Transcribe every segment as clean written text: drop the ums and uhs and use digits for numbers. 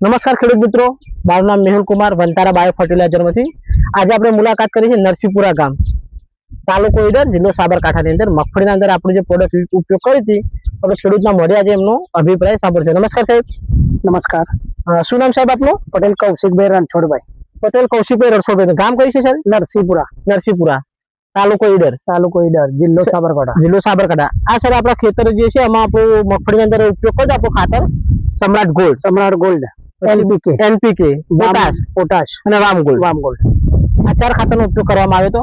નમસ્કાર ખેડૂત મિત્રો, મારું નામ મેહુલ કુમાર વંતારા બાયો ફર્ટિલાઇઝરમાંથી આજે આપણે મુલાકાત કરી છે નરસિંહપુરા ગામ, તાલુકો ઈડર, જિલ્લો સાબરકાંઠાની અંદર મગફળીના અંદર આપણે જે પ્રોડક્ટ ઉપયોગ કરી હતી આપણે ખેડૂતના મળ્યા આજે એમનો અભિપ્રાય સાંભળ્યો. નમસ્કાર સાહેબ. નમસ્કાર. શું નામ સાહેબ આપનું? પટેલ કૌશિકભાઈ રણછોડભાઈ. પટેલ કૌશિકભાઈ રણછોડભાઈ. ગામ કયું છે સાહેબ? નરસિંહપુરા. નરસિંહપુરા, તાલુકો ઈડર. તાલુકો ઈડર, જિલ્લો સાબરકાંઠા. જિલ્લો સાબરકાંઠા. આ સાહેબ આપણા ખેતર જે છે એમાં આપણું મગફળીની અંદર ઉપયોગ કરજો આપણું ખાતર સમ્રાટ ગોલ્ડ. સમ્રાટ ગોલ્ડ, એનપીકે, પોટાશ અને વામગોલ્ડ. આ ચાર ખાતરનો ઉપયોગ કરવામાં આવ્યો હતો.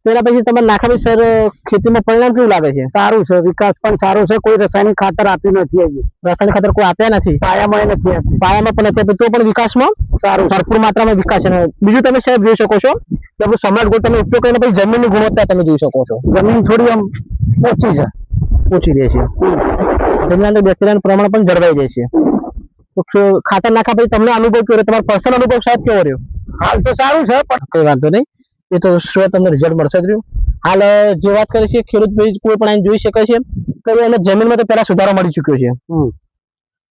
તેના પછી તમે નાખ્યા પછી સર ખેતીમાં પરિણામ કેવું લાગે છે? સારું છે, વિકાસ પણ સારો છે. કોઈ રાસાયણિક ખાતર આપ્યું નથી હજી. રાસાયણિક ખાતર કોઈ આપ્યા નથી, પાયામાં નથી આપ્યું. પાયામાં પણ નથી આપ્યું, તો પણ વિકાસમાં સારું, ભરપૂર માત્રામાં વિકાસ છે. બીજું તમે સાહેબ જોઈ શકો છો કે આપણું સમ્રાટ ગોલ્ડ તમે ઉપયોગ કરીને પછી જમીનની ગુણવત્તા તમે જોઈ શકો છો. જમીન થોડી આમ ઓછી છે, ઓછી રહે છે. જમીન અંદર બેક્ટેરિયાનું પ્રમાણ પણ જળવાઈ જાય છે. તો ખાતર નાખ્યા પછી તમને અનુભવ કેવો રહ્યો? તમારો પર્સનલ અનુભવ સાહેબ કેવો રહ્યો? હાલ તો સારું છે, પણ કઈ વાંધો નહીં, એ તો શું તમને રિઝલ્ટ મળશે જ રહ્યું. હાલ જે વાત કરી છે ખેડૂત ભાઈ કોઈ પણ અહીં જોઈ શકે છે કે એને જમીનમાં તો પહેલા સુધારો મળી ચુક્યો છે,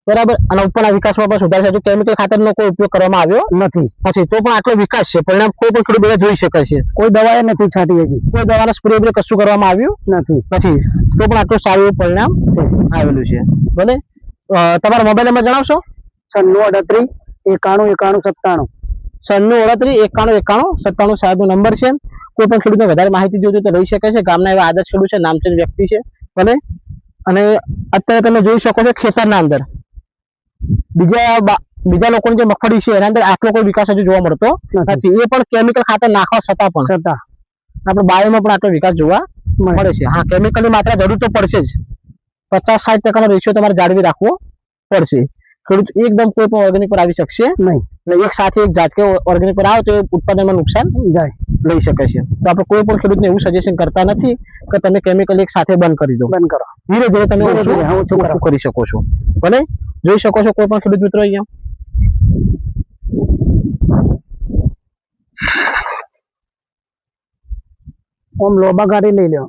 બરાબર. અને ઉપરના વિકાસમાં પણ સુધાર છે. કેમિકલ ખાતરનો કોઈ ઉપયોગ કરવામાં આવ્યો નથી, તો પણ આટલો વિકાસ છે. પરિણામ કોઈ પણ ખેડૂત બધા જોઈ શકે છે. કોઈ દવા નથી છાંટી હજી, કોઈ દવાના સ્પ્રે કશું કરવામાં આવ્યું નથી, તો પણ આટલું સારું એવું પરિણામ આવેલું છે. ભલે તમારા મોબાઈલ નંબર જણાવશો? 9638 91 91 સાહેબ નો નંબર છે. કોઈ પણ ખેડૂતને વધારે માહિતી જોઈતી તો લઈ શકે છે. ગામના એવા આદર્શ ખેડૂત છે, નામચીન વ્યક્તિ છે, ભલે. અને અત્યારે તમે જોઈ શકો છો ખેતરના અંદર બીજા લોકોની જે મગફળી છે એના અંદર આટલો કોઈ વિકાસ હજુ જોવા મળતો નથી. એ પણ કેમિકલ ખાતર નાખવા છતાં આપણે બાયોમાં પણ આટલો વિકાસ જોવા મળે છે. હા, કેમિકલની માત્રા જરૂર તો પડશે જ. 50-60% રેશિયો તમારે જાળવી રાખવો પડશે. ખેડૂત એકદમ કોઈ પણ ઓર્ગેનિક પર આવી શકશે નહીં. એક સાથે એક જાતકે ઓર્ગેનિક પર આવે તો ઉત્પાદનમાં નુકસાન લઈ શકે છે. તો આપણે કોઈ પણ ખેડૂતને એવું સજેશન કરતા નથી કે તમે કેમિકલ એક સાથે બંધ કરી દો. બંધ કરો, ધીરે ધીરે તમે ઓછું કરી શકો છો. ભલે જોઈ શકો છો કોઈ પણ ખેડૂત મિત્રો અહીંયા ઓમ લોબા ગાડી લઈ લો.